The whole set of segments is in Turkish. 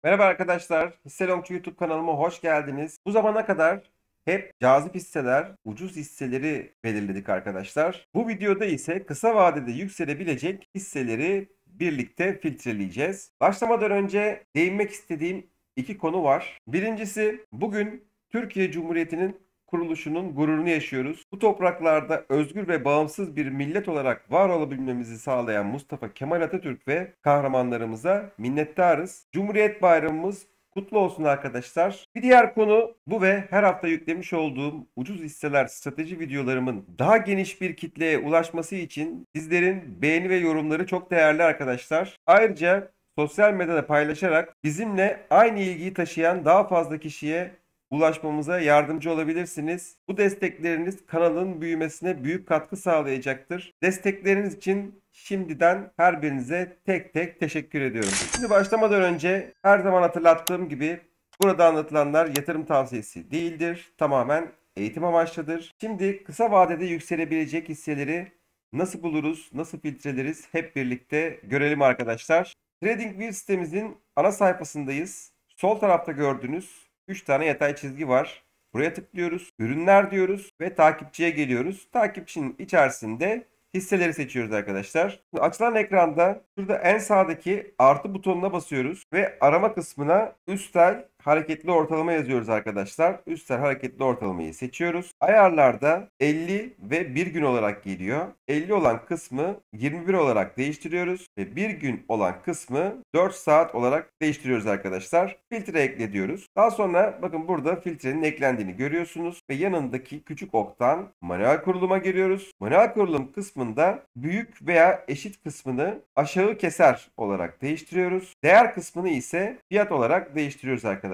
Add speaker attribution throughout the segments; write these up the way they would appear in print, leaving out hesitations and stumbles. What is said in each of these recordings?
Speaker 1: Merhaba arkadaşlar, Hisselongçu YouTube kanalıma hoş geldiniz. Bu zamana kadar hep cazip hisseler, ucuz hisseleri belirledik arkadaşlar. Bu videoda ise kısa vadede yükselebilecek hisseleri birlikte filtreleyeceğiz. Başlamadan önce değinmek istediğim iki konu var. Birincisi, bugün Türkiye Cumhuriyeti'nin kuruluşunun gururunu yaşıyoruz. Bu topraklarda özgür ve bağımsız bir millet olarak var olabilmemizi sağlayan Mustafa Kemal Atatürk ve kahramanlarımıza minnettarız. Cumhuriyet Bayramımız kutlu olsun arkadaşlar. Bir diğer konu bu ve her hafta yüklemiş olduğum ucuz hisseler strateji videolarımın daha geniş bir kitleye ulaşması için sizlerin beğeni ve yorumları çok değerli arkadaşlar. Ayrıca sosyal medyada paylaşarak bizimle aynı ilgiyi taşıyan daha fazla kişiye ulaşmamıza yardımcı olabilirsiniz. Bu destekleriniz kanalın büyümesine büyük katkı sağlayacaktır. Destekleriniz için şimdiden her birinize tek tek teşekkür ediyorum. Şimdi başlamadan önce her zaman hatırlattığım gibi burada anlatılanlar yatırım tavsiyesi değildir. Tamamen eğitim amaçlıdır. Şimdi kısa vadede yükselebilecek hisseleri nasıl buluruz, nasıl filtreleriz hep birlikte görelim arkadaşlar. TradingView sitemizin ana sayfasındayız. Sol tarafta gördüğünüz 3 tane yatay çizgi var. Buraya tıklıyoruz. Ürünler diyoruz ve takipçiye geliyoruz. Takipçinin içerisinde hisseleri seçiyoruz arkadaşlar. Şimdi açılan ekranda şurada en sağdaki artı butonuna basıyoruz ve arama kısmına üstel hareketli ortalama yazıyoruz arkadaşlar. Üstel hareketli ortalamayı seçiyoruz. Ayarlarda 50 ve 1 gün olarak geliyor. 50 olan kısmı 21 olarak değiştiriyoruz ve 1 gün olan kısmı 4 saat olarak değiştiriyoruz arkadaşlar. Filtre ekle diyoruz. Daha sonra bakın burada filtrenin eklendiğini görüyorsunuz ve yanındaki küçük oktan manuel kuruluma giriyoruz. Manuel kurulum kısmında büyük veya eşit kısmını aşağı keser olarak değiştiriyoruz. Değer kısmını ise fiyat olarak değiştiriyoruz arkadaşlar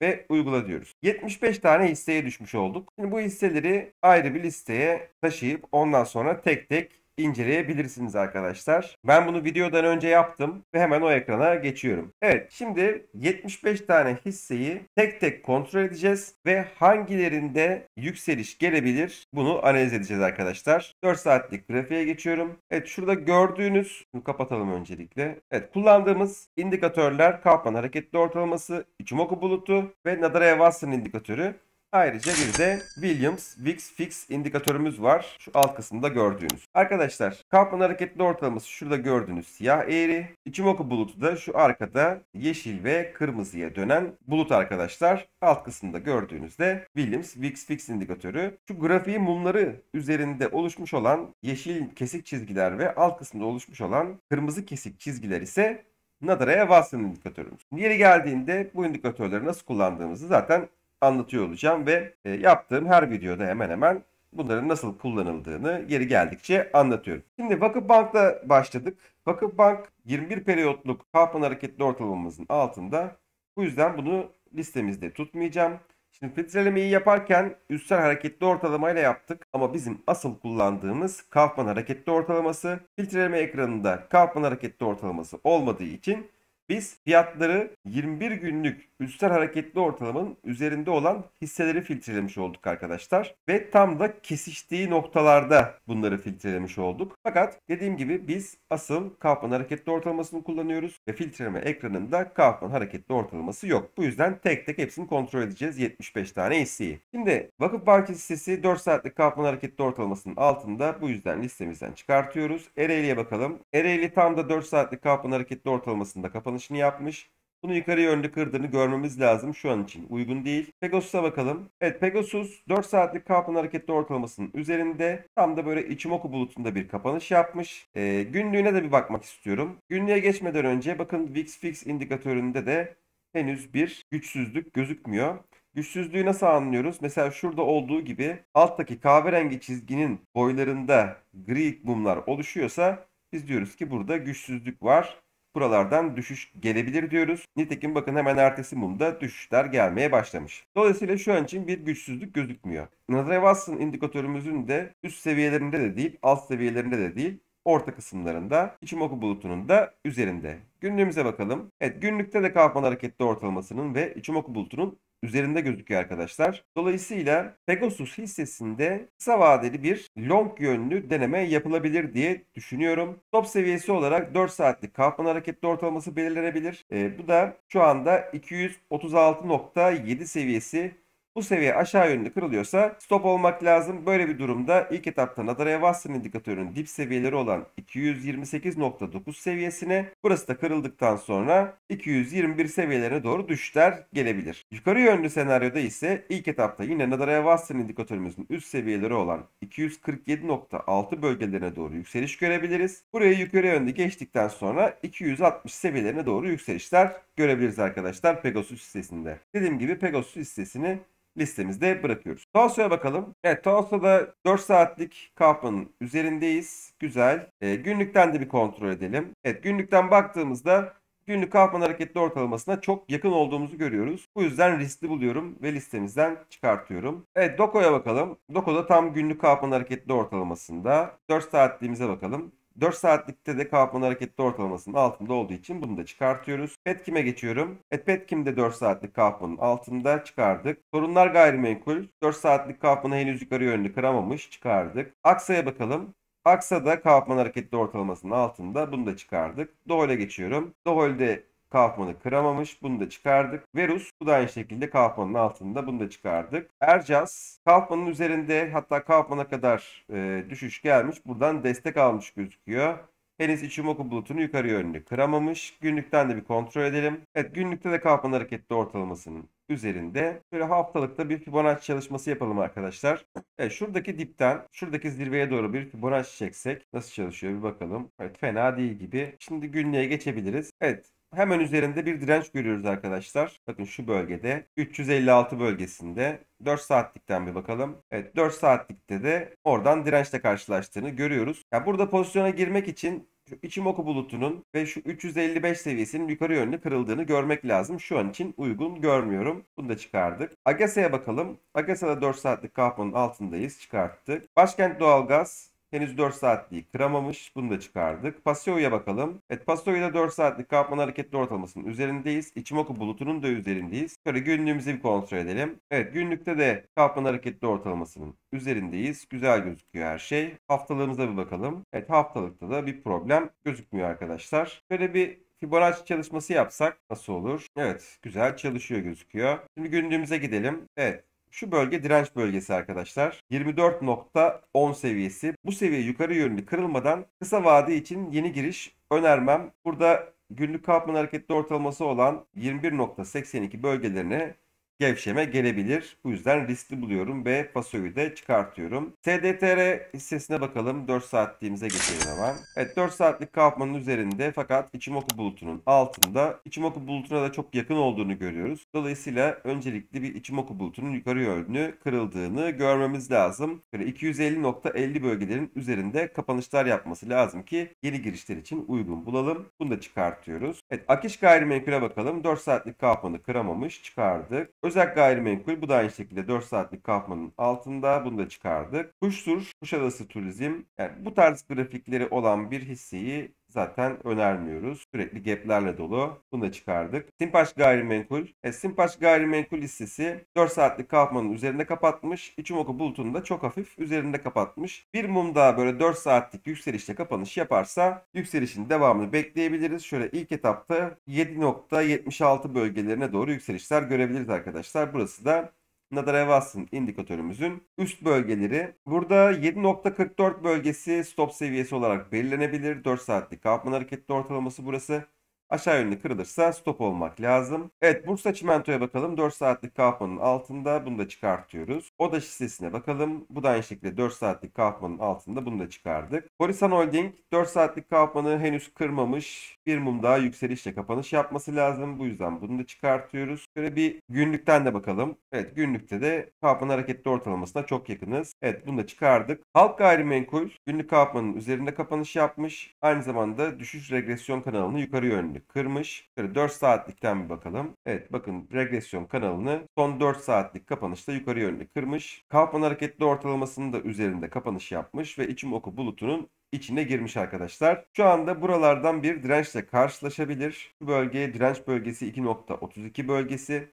Speaker 1: ve uygula diyoruz. 75 tane hisseye düşmüş olduk. Şimdi bu hisseleri ayrı bir listeye taşıyıp ondan sonra tek tek inceleyebilirsiniz arkadaşlar. Ben bunu videodan önce yaptım ve hemen o ekrana geçiyorum. Evet, şimdi 75 tane hisseyi tek tek kontrol edeceğiz ve hangilerinde yükseliş gelebilir bunu analiz edeceğiz arkadaşlar. 4 saatlik grafiğe geçiyorum. Evet, şurada gördüğünüz, bunu kapatalım öncelikle. Evet, kullandığımız indikatörler Kaufman hareketli ortalaması, Ichimoku bulutu ve Nadaraja-Watson indikatörü. Ayrıca bir de Williams Fix indikatörümüz var. Şu alt kısımda gördüğünüz. Arkadaşlar, Kaufman hareketli ortalaması şurada gördüğünüz siyah eğri. Ichimoku bulutu da şu arkada yeşil ve kırmızıya dönen bulut arkadaşlar. Alt kısımda gördüğünüzde Williams Fix indikatörü. Şu grafiğin mumları üzerinde oluşmuş olan yeşil kesik çizgiler ve alt kısımda oluşmuş olan kırmızı kesik çizgiler ise Nadaraja-Watson indikatörümüz. Yeri geldiğinde bu indikatörleri nasıl kullandığımızı zaten anlatıyor olacağım ve yaptığım her videoda hemen hemen bunların nasıl kullanıldığını yeri geldikçe anlatıyorum. Şimdi Vakıfbank'la başladık. Vakıfbank 21 periyotluk Kaufman hareketli ortalamamızın altında. Bu yüzden bunu listemizde tutmayacağım. Şimdi filtrelemeyi yaparken üstel hareketli ortalamayla yaptık ama bizim asıl kullandığımız Kaufman hareketli ortalaması. Filtreleme ekranında Kaufman hareketli ortalaması olmadığı için biz fiyatları 21 günlük üstel hareketli ortalamanın üzerinde olan hisseleri filtrelemiş olduk arkadaşlar. Ve tam da kesiştiği noktalarda bunları filtrelemiş olduk. Fakat dediğim gibi biz asıl Kaufman hareketli ortalamasını kullanıyoruz. Ve filtreleme ekranında Kaufman hareketli ortalaması yok. Bu yüzden tek tek hepsini kontrol edeceğiz 75 tane hisseyi. Şimdi Vakıfbank hissesi 4 saatlik Kaufman hareketli ortalamasının altında. Bu yüzden listemizden çıkartıyoruz. Ereğli'ye bakalım. Ereğli tam da 4 saatlik Kaufman hareketli ortalamasında kapanışını yapmış. Bunu yukarı yönlü kırdığını görmemiz lazım. Şu an için uygun değil. Pegasus'a bakalım. Evet, Pegasus 4 saatlik Kaufman hareketli ortalamasının üzerinde. Tam da böyle Ichimoku bulutunda bir kapanış yapmış. Günlüğüne de bir bakmak istiyorum. Günlüğe geçmeden önce bakın VIX Fix indikatöründe de henüz bir güçsüzlük gözükmüyor. Güçsüzlüğü nasıl anlıyoruz? Mesela şurada olduğu gibi alttaki kahverengi çizginin boylarında gri mumlar oluşuyorsa biz diyoruz ki burada güçsüzlük var. Buralardan düşüş gelebilir diyoruz. Nitekim bakın hemen ertesi mumda düşüşler gelmeye başlamış. Dolayısıyla şu an için bir güçsüzlük gözükmüyor. Nadaraja-Watson indikatörümüzün de üst seviyelerinde de değil, alt seviyelerinde de değil, orta kısımlarında, Ichimoku bulutunun da üzerinde. Günlüğümüze bakalım. Evet, günlükte de Kaufman hareketli ortalamasının ve Ichimoku bulutunun üzerinde gözüküyor arkadaşlar. Dolayısıyla Pegasus hissesinde kısa vadeli bir long yönlü deneme yapılabilir diye düşünüyorum. Stop seviyesi olarak 4 saatlik kalkman hareketli ortalaması belirlenebilir. Bu da şu anda 236.7 seviyesi. Bu seviye aşağı yönlü kırılıyorsa stop olmak lazım. Böyle bir durumda ilk etapta Nadaraya-Watson indikatörünün dip seviyeleri olan 228.9 seviyesine, burası da kırıldıktan sonra 221 seviyelerine doğru düşüşler gelebilir. Yukarı yönlü senaryoda ise ilk etapta yine Nadaraya-Watson indikatörümüzün üst seviyeleri olan 247.6 bölgelerine doğru yükseliş görebiliriz. Burayı yukarı yönlü geçtikten sonra 260 seviyelerine doğru yükselişler görebiliriz arkadaşlar Pegasus hissesinde. Dediğim gibi Pegasus hissesini listemizde bırakıyoruz. Taosu'ya bakalım. Evet, Taosu'da 4 saatlik Kaufman'ın üzerindeyiz. Güzel. Günlükten de bir kontrol edelim. Evet, günlükten baktığımızda günlük Kaufman hareketli ortalamasına çok yakın olduğumuzu görüyoruz. Bu yüzden riskli buluyorum ve listemizden çıkartıyorum. Evet, Doko'ya bakalım. Doko'da tam günlük Kaufman hareketli ortalamasında. 4 saatliğimize bakalım. 4 saatlikte de Kaufman hareketli ortalamasının altında olduğu için bunu da çıkartıyoruz. Petkim'e geçiyorum. Petkim'de 4 saatlik Kaufman'ın altında çıkardık. Sorunlar gayrimenkul. 4 saatlik Kaufman'ı henüz yukarı yönlü kıramamış, çıkardık. Aksa'ya bakalım. Aksa'da Kaufman hareketli ortalamasının altında, bunu da çıkardık. Dohol'e geçiyorum. Dohol'de Kaufman'ı kıramamış, bunu da çıkardık. Verus, bu da aynı şekilde Kaufman'ın altında, bunu da çıkardık. Ercas, Kaufman'ın üzerinde, hatta Kaufman'a kadar düşüş gelmiş. Buradan destek almış gözüküyor. Henüz Ichimoku bulutunu yukarı yönlü kıramamış. Günlükten de bir kontrol edelim. Evet, günlükte de Kaufman hareketli ortalamasının üzerinde. Böyle haftalıkta bir Fibonacci çalışması yapalım arkadaşlar. Evet, şuradaki dipten şuradaki zirveye doğru bir Fibonacci çeksek nasıl çalışıyor bir bakalım. Evet, fena değil gibi. Şimdi günlüğe geçebiliriz. Evet, hemen üzerinde bir direnç görüyoruz arkadaşlar. Bakın şu bölgede 356 bölgesinde 4 saatlikten bir bakalım. Evet, 4 saatlikte de oradan dirençle karşılaştığını görüyoruz. Yani burada pozisyona girmek için şu Ichimoku bulutunun ve şu 355 seviyesinin yukarı yönlü kırıldığını görmek lazım. Şu an için uygun görmüyorum. Bunu da çıkardık. Agasa'ya bakalım. Agasa'da 4 saatlik Kaufman'ın altındayız. Çıkarttık. Başkent Doğalgaz henüz 4 saatliği kıramamış. Bunu da çıkardık. Pasio'ya bakalım. Evet, Pasio'da 4 saatlik Kaufman hareketli ortalamasının üzerindeyiz. Ichimoku bulutunun da üzerindeyiz. Şöyle günlüğümüzü bir kontrol edelim. Evet, günlükte de Kaufman hareketli ortalamasının üzerindeyiz. Güzel gözüküyor her şey. Haftalığımıza bir bakalım. Evet, haftalıkta da bir problem gözükmüyor arkadaşlar. Şöyle bir Fibonacci çalışması yapsak nasıl olur? Evet, güzel çalışıyor gözüküyor. Şimdi günlüğümüze gidelim. Evet. Şu bölge direnç bölgesi arkadaşlar. 24.10 seviyesi. Bu seviye yukarı yönlü kırılmadan kısa vade için yeni giriş önermem. Burada günlük Kaufman hareketli ortalaması olan 21.82 bölgelerine gevşeme gelebilir. Bu yüzden riskli buluyorum ve Paso'yu da çıkartıyorum. SDTR hissesine bakalım. 4 saatliğimize geçelim hemen. Evet, 4 saatlik Kaufman'ın üzerinde fakat Ichimoku bulutunun altında. Ichimoku bulutuna da çok yakın olduğunu görüyoruz. Dolayısıyla öncelikli bir Ichimoku bulutunun yukarı yönlü kırıldığını görmemiz lazım. Böyle 250.50 bölgelerin üzerinde kapanışlar yapması lazım ki yeni girişler için uygun bulalım. Bunu da çıkartıyoruz. Evet, Akiş gayrimenkule bakalım. 4 saatlik Kaufman'ı kıramamış, çıkardık. Özel gayrimenkul, bu da aynı şekilde 4 saatlik Kaufman'ın altında, bunu da çıkardık. Kuştur, Kuşadası Turizm. Yani bu tarz grafikleri olan bir hisseyi zaten önermiyoruz. Sürekli gap'lerle dolu. Bunu da çıkardık. Simpaş gayrimenkul. Simpaş gayrimenkul hissesi 4 saatlik Kaufman'ın üzerinde kapatmış. Ichimoku bulutunu da çok hafif üzerinde kapatmış. Bir mum daha böyle 4 saatlik yükselişte kapanış yaparsa yükselişin devamını bekleyebiliriz. Şöyle ilk etapta 7.76 bölgelerine doğru yükselişler görebiliriz arkadaşlar. Burası da Nadaraya-Watson indikatörümüzün üst bölgeleri. Burada 7.44 bölgesi stop seviyesi olarak belirlenebilir. 4 saatlik Kaufman hareketli ortalaması burası. Aşağı yönlü kırılırsa stop olmak lazım. Evet, Bursa Çimento'ya bakalım. 4 saatlik Kaufman'ın altında, bunu da çıkartıyoruz. Odaş hissesine bakalım. Bu da aynı şekilde 4 saatlik Kaufman'ın altında, bunu da çıkardık. Horizon Holding 4 saatlik Kaufman'ı henüz kırmamış. Bir mum daha yükselişle kapanış yapması lazım. Bu yüzden bunu da çıkartıyoruz. Şöyle bir günlükten de bakalım. Evet, günlükte de Kaufman hareketli ortalamasına çok yakınız. Evet, bunu da çıkardık. Halk Gayrimenkul günlük Kaufman'ın üzerinde kapanış yapmış. Aynı zamanda düşüş regresyon kanalını yukarı yönlü kırmış. Şöyle 4 saatlikten bir bakalım. Evet, bakın regresyon kanalını son 4 saatlik kapanışta yukarı yönlü kırmış. Kaufman hareketli ortalamasının da üzerinde kapanış yapmış ve Ichimoku bulutunun içine girmiş arkadaşlar. Şu anda buralardan bir dirençle karşılaşabilir. Bu bölge direnç bölgesi 2.32 bölgesi.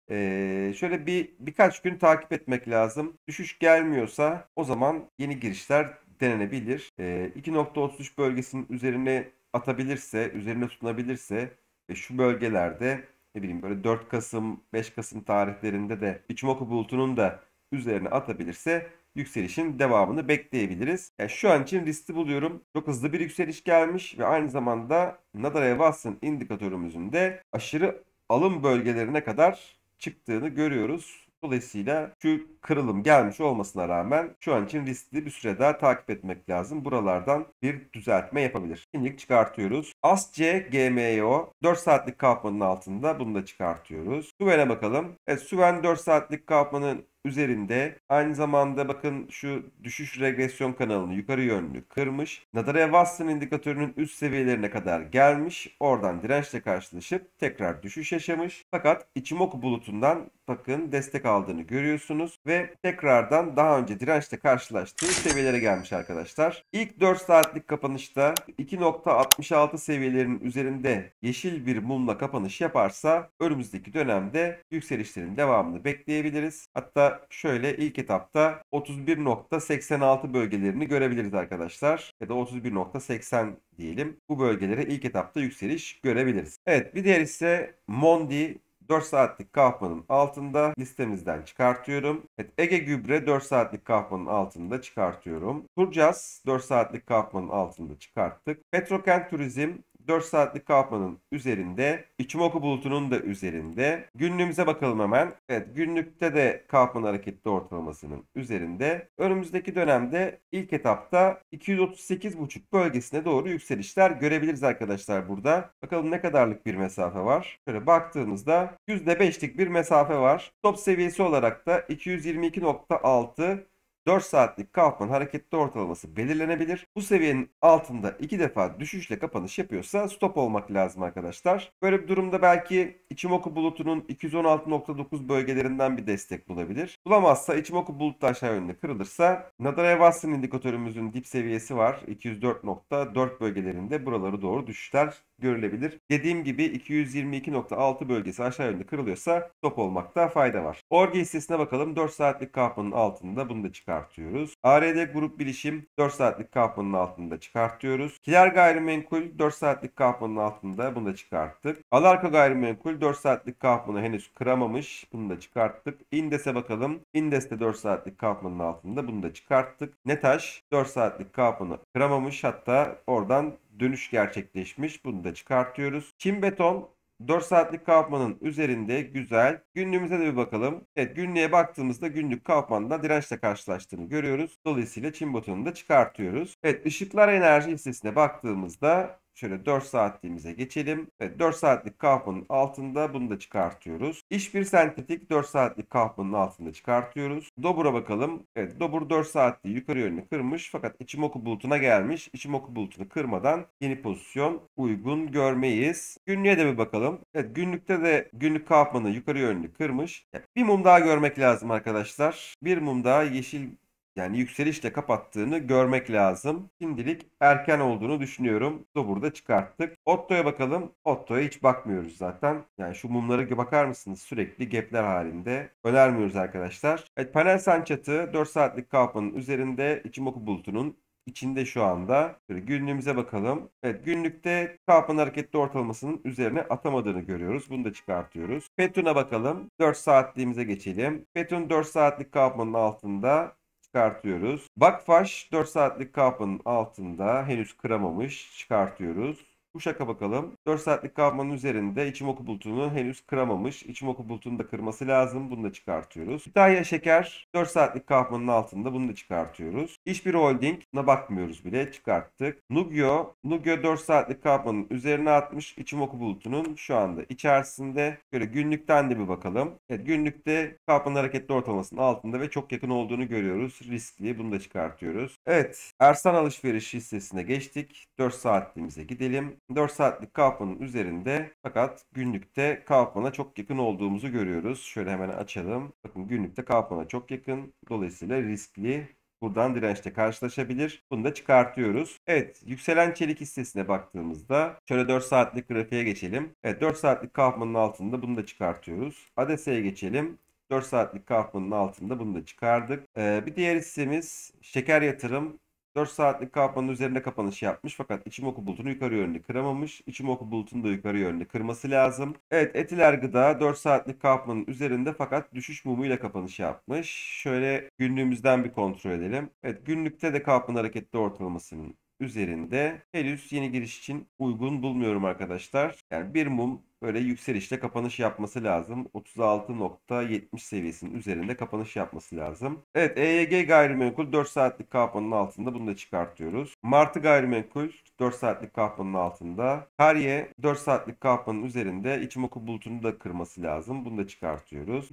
Speaker 1: Şöyle birkaç gün takip etmek lazım. Düşüş gelmiyorsa o zaman yeni girişler denenebilir. 2.33 bölgesinin üzerine atabilirse, üzerine tutunabilirse ve şu bölgelerde ne bileyim böyle 4 Kasım, 5 Kasım tarihlerinde de Ichimoku bulutunun da üzerine atabilirse yükselişin devamını bekleyebiliriz. Yani şu an için riskli buluyorum. Çok hızlı bir yükseliş gelmiş ve aynı zamanda Nadal-Watson indikatörümüzün de aşırı alım bölgelerine kadar çıktığını görüyoruz. Dolayısıyla şu kırılım gelmiş olmasına rağmen şu an için riskli, bir süre daha takip etmek lazım. Buralardan bir düzeltme yapabilir. Şimdilik çıkartıyoruz. ASC GMO 4 saatlik kalkmanın altında, bunu da çıkartıyoruz. Suven'e bakalım. Evet, Suven 4 saatlik kalkmanın üzerinde. Aynı zamanda bakın şu düşüş regresyon kanalını yukarı yönlü kırmış. Nadal-Watson indikatörünün üst seviyelerine kadar gelmiş. Oradan dirençle karşılaşıp tekrar düşüş yaşamış. Fakat Ichimoku bulutundan bakın destek aldığını görüyorsunuz ve tekrardan daha önce dirençle karşılaştığı seviyelere gelmiş arkadaşlar. İlk 4 saatlik kapanışta 2.66 seviyelerinin üzerinde yeşil bir mumla kapanış yaparsa önümüzdeki dönemde yükselişlerin devamını bekleyebiliriz. Hatta şöyle ilk etapta 31.86 bölgelerini görebiliriz arkadaşlar. Ya da 31.80 diyelim. Bu bölgelere ilk etapta yükseliş görebiliriz. Evet, bir diğer ise Mondi 4 saatlik kalkmanın altında, listemizden çıkartıyorum. Evet, Ege Gübre 4 saatlik kalkmanın altında çıkartıyorum. Turcas 4 saatlik kalkmanın altında çıkarttık. Petrokent Turizm 4 saatlik kalkmanın üzerinde. Ichimoku bulutunun da üzerinde. Günlüğümüze bakalım hemen. Evet, günlükte de kalkman hareketli ortalamasının üzerinde. Önümüzdeki dönemde ilk etapta 238,5 bölgesine doğru yükselişler görebiliriz arkadaşlar burada. Bakalım ne kadarlık bir mesafe var. Şöyle baktığımızda %5'lik bir mesafe var. Top seviyesi olarak da 222.6 4 saatlik kalkman hareketli ortalaması belirlenebilir. Bu seviyenin altında 2 defa düşüşle kapanış yapıyorsa stop olmak lazım arkadaşlar. Böyle bir durumda belki Ichimoku bulutunun 216.9 bölgelerinden bir destek bulabilir. Bulamazsa, Ichimoku bulutu aşağı yönlü kırılırsa, Nadal-Watson indikatörümüzün dip seviyesi var. 204.4 bölgelerinde buraları doğru düşüşler görülebilir. Dediğim gibi 222.6 bölgesi aşağı yönlü kırılıyorsa stop olmakta fayda var. Orge hissesine bakalım. 4 saatlik kalkmanın altında, bunu da çıkartıyoruz. ARD Grup Bilişim 4 saatlik kalkmanın altında çıkartıyoruz. Kiler Gayrimenkul 4 saatlik kalkmanın altında, bunu da çıkarttık. Alarko Gayrimenkul 4 saatlik kalkmanı henüz kıramamış, bunu da çıkarttık. İndes'e bakalım. İndes de 4 saatlik kalkmanın altında, bunu da çıkarttık. Netaş 4 saatlik kalkmanı kıramamış, hatta oradan dönüş gerçekleşmiş. Bunu da çıkartıyoruz. Çin Beton 4 saatlik kalkmanın üzerinde, güzel. Günlüğümüze de bir bakalım. Evet, günlüğe baktığımızda günlük kalkmanda dirençle karşılaştığını görüyoruz. Dolayısıyla Çin Beton'u da çıkartıyoruz. Evet, Işıklar Enerji hissesine baktığımızda şöyle 4 saatliğimize geçelim. Evet, 4 saatlik kalkmanın altında, bunu da çıkartıyoruz. İşbir Sentetik 4 saatlik kalkmanın altında çıkartıyoruz. Dobur'a bakalım. Evet, Dobur 4 saatliği yukarı yönlü kırmış fakat Ichimoku bulutuna gelmiş. Ichimoku bulutunu kırmadan yeni pozisyon uygun görmeyiz. Günlüğe de bir bakalım. Evet, günlükte de günlük kalkmanı yukarı yönlü kırmış. Bir mum daha görmek lazım arkadaşlar. Bir mum daha yeşil, yani yükselişle kapattığını görmek lazım. Şimdilik erken olduğunu düşünüyorum. Burada çıkarttık. Otto'ya bakalım. Otto'ya hiç bakmıyoruz zaten. Yani şu mumlara bakar mısınız? Sürekli gapler halinde. Önermiyoruz arkadaşlar. Evet, panel sançatı 4 saatlik kalkmanın üzerinde, Ichimoku bulutunun içinde şu anda. Böyle günlüğümüze bakalım. Evet, günlükte kalkman hareketli ortalamasının üzerine atamadığını görüyoruz. Bunu da çıkartıyoruz. Petun'a bakalım. 4 saatliğimize geçelim. Petun 4 saatlik kalkmanın altında, çıkartıyoruz. Bakfaş 4 saatlik kalkmanın altında, henüz kıramamış, çıkartıyoruz. Uşak'a bakalım. 4 saatlik kalkmanın üzerinde, Ichimoku bulutunu henüz kıramamış. Ichimoku bulutunu da kırması lazım. Bunu da çıkartıyoruz. Kütahya Şeker 4 saatlik kalkmanın altında, bunu da çıkartıyoruz. Hiçbir Holding, buna bakmıyoruz bile, çıkarttık. Nugyo 4 saatlik kalkmanın üzerine atmış. Ichimoku bulutunun şu anda içerisinde. Böyle günlükten de bir bakalım. Evet, günlükte kalkmanın hareketli ortalamasının altında ve çok yakın olduğunu görüyoruz. Riskli, bunu da çıkartıyoruz. Evet, Ersan Alışveriş hissesine geçtik. 4 saatliğimize gidelim. 4 saatlik kalkmanın üzerinde fakat günlükte kalkmana çok yakın olduğumuzu görüyoruz. Şöyle hemen açalım. Bakın, günlükte kalkmana çok yakın. Dolayısıyla riskli. buradan dirençle karşılaşabilir. Bunu da çıkartıyoruz. Evet, yükselen çelik hissesine baktığımızda şöyle 4 saatlik grafiğe geçelim. Evet, 4 saatlik Kaufman'ın altında bunu da çıkartıyoruz. ADESA'ya geçelim. 4 saatlik Kaufman'ın altında bunu da çıkardık. Bir diğer hissemiz Şeker Yatırım. 4 saatlik Kaufman'ın üzerinde kapanış yapmış fakat Ichimoku bulutunu yukarı yönlü kıramamış. Ichimoku bulutunu da yukarı yönlü kırması lazım. Evet, Etiler Gıda 4 saatlik Kaufman'ın üzerinde fakat düşüş mumuyla kapanış yapmış. Şöyle günlüğümüzden bir kontrol edelim. Evet, günlükte de Kaufman hareketli ortalamasının üzerinde. Henüz yeni giriş için uygun bulmuyorum arkadaşlar. Yani bir mum böyle yükselişle kapanış yapması lazım. 36.70 seviyesinin üzerinde kapanış yapması lazım. Evet, EYG gayrimenkul 4 saatlik Kaufman'ın altında, bunu da çıkartıyoruz. Martı gayrimenkul 4 saatlik Kaufman'ın altında. Karye 4 saatlik Kaufman'ın üzerinde. Ichimoku bulutunu da kırması lazım. Bunu da çıkartıyoruz.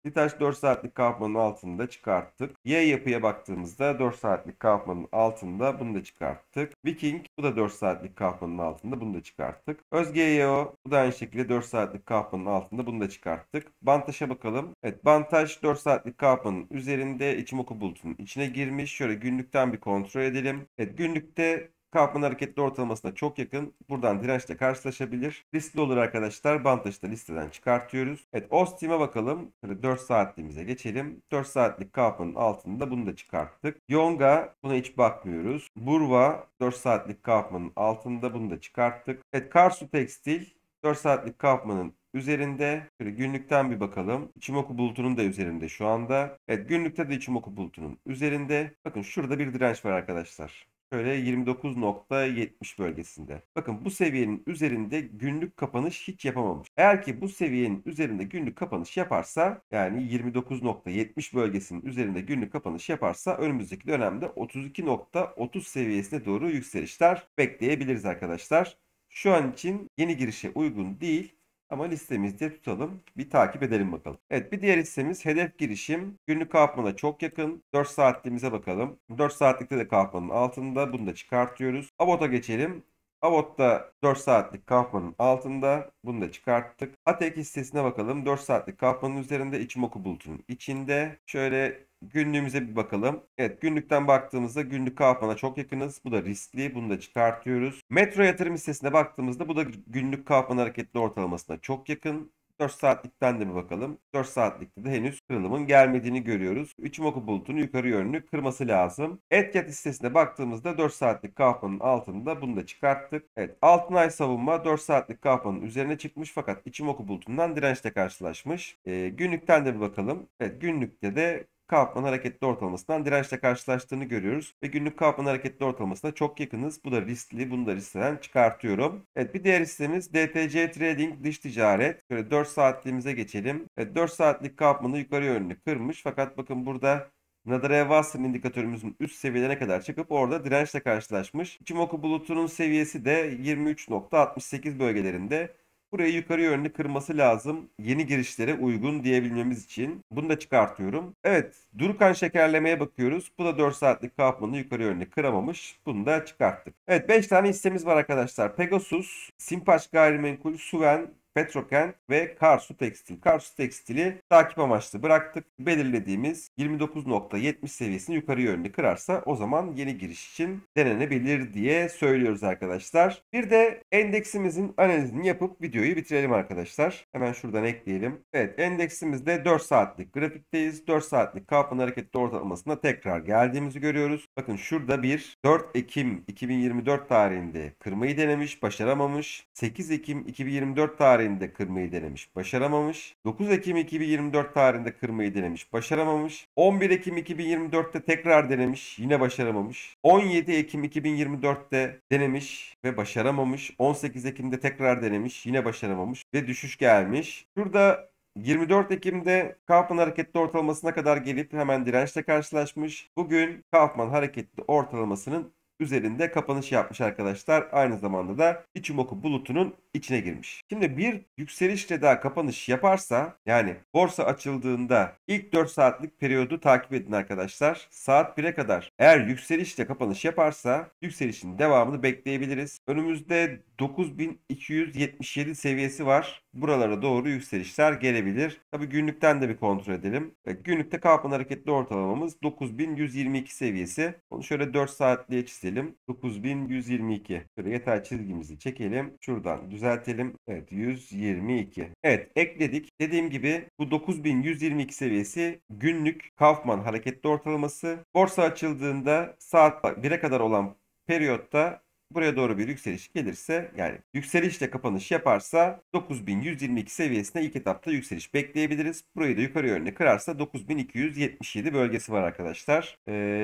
Speaker 1: Litaş 4 saatlik Kaufman'ın altında çıkarttık. Y yapıya baktığımızda 4 saatlik Kaufman'ın altında, bunu da çıkarttık. Viking bu da 4 saatlik Kaufman'ın altında, bunu da çıkarttık. Özge.yo bu da aynı şekilde 4 saatlik Kaufman'ın altında, bunu da çıkarttık. Bantaş'a bakalım. Evet, Bantaş 4 saatlik Kaufman'ın üzerinde, Ichimoku bulutunun içine girmiş. Şöyle günlükten bir kontrol edelim. Evet, günlükte Kaufman hareketli ortalamasına çok yakın. Buradan dirençle karşılaşabilir. Riskli olur arkadaşlar. Bantaş'ı da listeden çıkartıyoruz. Evet, Ostim'e bakalım. Şöyle 4 saatliğimize geçelim. 4 saatlik Kaufman'ın altında, bunu da çıkarttık. Yonga, buna hiç bakmıyoruz. Burva 4 saatlik Kaufman'ın altında, bunu da çıkarttık. Evet, Karsu Tekstil 4 saatlik Kaufman'ın üzerinde. Şöyle günlükten bir bakalım. Ichimoku bulutunun da üzerinde şu anda. Evet, günlükte de Ichimoku bulutunun üzerinde. Bakın şurada bir direnç var arkadaşlar. Şöyle 29.70 bölgesinde. Bakın bu seviyenin üzerinde günlük kapanış hiç yapamamış. Eğer ki bu seviyenin üzerinde günlük kapanış yaparsa, yani 29.70 bölgesinin üzerinde günlük kapanış yaparsa önümüzdeki dönemde 32.30 seviyesine doğru yükselişler bekleyebiliriz arkadaşlar. Şu an için yeni girişe uygun değil. Ama listemizde tutalım. Bir takip edelim bakalım. Evet, bir diğer hissemiz hedef girişim. Günlük Kaufman'a çok yakın. 4 saatliğimize bakalım. 4 saatlikte de Kaufman'ın altında. Bunu da çıkartıyoruz. Avot'a geçelim. Avot'ta 4 saatlik Kaufman'ın altında. Bunu da çıkarttık. Atek hissesine bakalım. 4 saatlik Kaufman'ın üzerinde, Ichimoku bulutunun içinde. Şöyle günlüğümüze bir bakalım. Evet, günlükten baktığımızda günlük Kaufman'a çok yakınız. Bu da riskli. Bunu da çıkartıyoruz. Metro yatırım hissesine baktığımızda bu da günlük Kaufman hareketli ortalamasına çok yakın. 4 saatlikten de bir bakalım. 4 saatlikte de henüz kırılımın gelmediğini görüyoruz. Ichimoku bulutunu yukarı yönlü kırması lazım. Etiyat hissesine baktığımızda 4 saatlik Kaufman'ın altında, bunu da çıkarttık. Evet, Altınay Savunma 4 saatlik Kaufman'ın üzerine çıkmış fakat Ichimoku bulutundan dirençle karşılaşmış. Günlükten de bir bakalım. Evet, günlükte de Kaufman hareketli ortalamasından dirençle karşılaştığını görüyoruz. Ve günlük Kaufman hareketli ortalamasına çok yakınız. Bu da riskli. Bunu da listeden çıkartıyorum. Evet, bir diğer hissemiz DTC Trading dış ticaret. Şöyle 4 saatliğimize geçelim. Evet, 4 saatlik Kaufman'ı yukarı yönlü kırmış. Fakat bakın burada Nadara-Watson indikatörümüzün üst seviyelerine kadar çıkıp orada dirençle karşılaşmış. Ichimoku bulutunun seviyesi de 23.68 bölgelerinde. Burayı yukarı yönlü kırması lazım. Yeni girişlere uygun diyebilmemiz için. Bunu da çıkartıyorum. Evet, Durkan şekerlemeye bakıyoruz. Bu da 4 saatlik Kaufman'ı yukarı yönlü kıramamış. Bunu da çıkarttık. Evet, 5 tane hissemiz var arkadaşlar. Pegasus, Simpaş Gayrimenkul, Suven, Petrokent ve Karsu Tekstil. Karsu Tekstil'i takip amaçlı bıraktık. Belirlediğimiz 29.70 seviyesini yukarı yönlü kırarsa o zaman yeni giriş için denenebilir diye söylüyoruz arkadaşlar. Bir de endeksimizin analizini yapıp videoyu bitirelim arkadaşlar. Hemen şuradan ekleyelim. Evet, endeksimizde 4 saatlik grafikteyiz. 4 saatlik Kaufman hareketli ortalamasına tekrar geldiğimizi görüyoruz. Bakın şurada bir 4 Ekim 2024 tarihinde kırmayı denemiş, başaramamış. 8 Ekim 2024 tarihinde kırmayı denemiş, başaramamış. 9 Ekim 2024 tarihinde kırmayı denemiş, başaramamış. 11 Ekim 2024'te tekrar denemiş, yine başaramamış. 17 Ekim 2024'te denemiş ve başaramamış. 18 Ekim'de tekrar denemiş, yine başaramamış ve düşüş gelmiş. Şurada 24 Ekim'de Kaufman hareketli ortalamasına kadar gelip hemen dirençle karşılaşmış. Bugün Kaufman hareketli ortalamasının üzerinde kapanış yapmış arkadaşlar. Aynı zamanda da Ichimoku bulutunun içine girmiş. Şimdi bir yükselişle daha kapanış yaparsa, yani borsa açıldığında ilk 4 saatlik periyodu takip edin arkadaşlar. Saat 1'e kadar eğer yükselişle kapanış yaparsa yükselişin devamını bekleyebiliriz. Önümüzde 9277 seviyesi var. Buralara doğru yükselişler gelebilir. Tabii günlükten de bir kontrol edelim. Günlükte Kaufman hareketli ortalamamız 9122 seviyesi. Onu şöyle 4 saatliğe çizelim. 9122. Şöyle yatay çizgimizi çekelim. Şuradan düzeltelim. Evet, 122. Evet, ekledik. Dediğim gibi bu 9122 seviyesi günlük Kaufman hareketli ortalaması. Borsa açıldığında saat 1'e kadar olan periyotta buraya doğru bir yükseliş gelirse, yani yükselişle kapanış yaparsa 9122 seviyesine ilk etapta yükseliş bekleyebiliriz. Burayı da yukarı yönlü kırarsa 9277 bölgesi var arkadaşlar.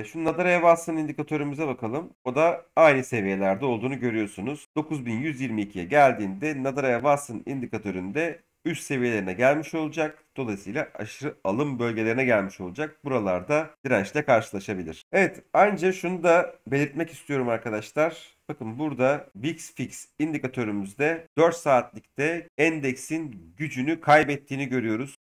Speaker 1: Şu Nadara Evası'nın indikatörümüze bakalım. O da aynı seviyelerde olduğunu görüyorsunuz. 9122'ye geldiğinde Nadara Evası'nın indikatöründe üst seviyelerine gelmiş olacak. Dolayısıyla aşırı alım bölgelerine gelmiş olacak. Buralarda dirençle karşılaşabilir. Evet, ayrıca şunu da belirtmek istiyorum arkadaşlar. Bakın burada VIX Fix indikatörümüzde 4 saatlikte endeksin gücünü kaybettiğini görüyoruz.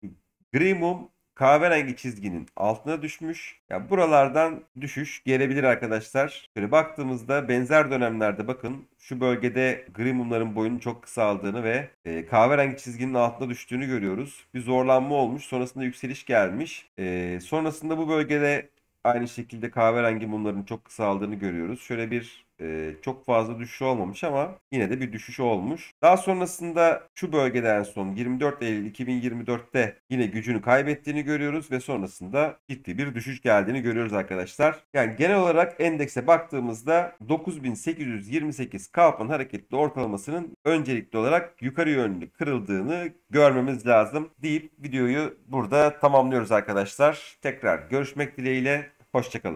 Speaker 1: Gri mum kahverengi çizginin altına düşmüş. Yani buralardan düşüş gelebilir arkadaşlar. Böyle baktığımızda benzer dönemlerde bakın şu bölgede gri mumların boyunun çok kısaldığını ve kahverengi çizginin altına düştüğünü görüyoruz. Bir zorlanma olmuş. Sonrasında yükseliş gelmiş. Sonrasında bu bölgede aynı şekilde kahverengi mumların çok kısaldığını görüyoruz. Şöyle bir çok fazla düşüş olmamış ama yine de bir düşüş olmuş. Daha sonrasında şu bölgede en son 24 Eylül 2024'te yine gücünü kaybettiğini görüyoruz ve sonrasında ciddi bir düşüş geldiğini görüyoruz arkadaşlar. Yani genel olarak endekse baktığımızda 9828 Kaufman hareketli ortalamasının öncelikli olarak yukarı yönlü kırıldığını görmemiz lazım deyip videoyu burada tamamlıyoruz arkadaşlar. Tekrar görüşmek dileğiyle. Hoşça kalın.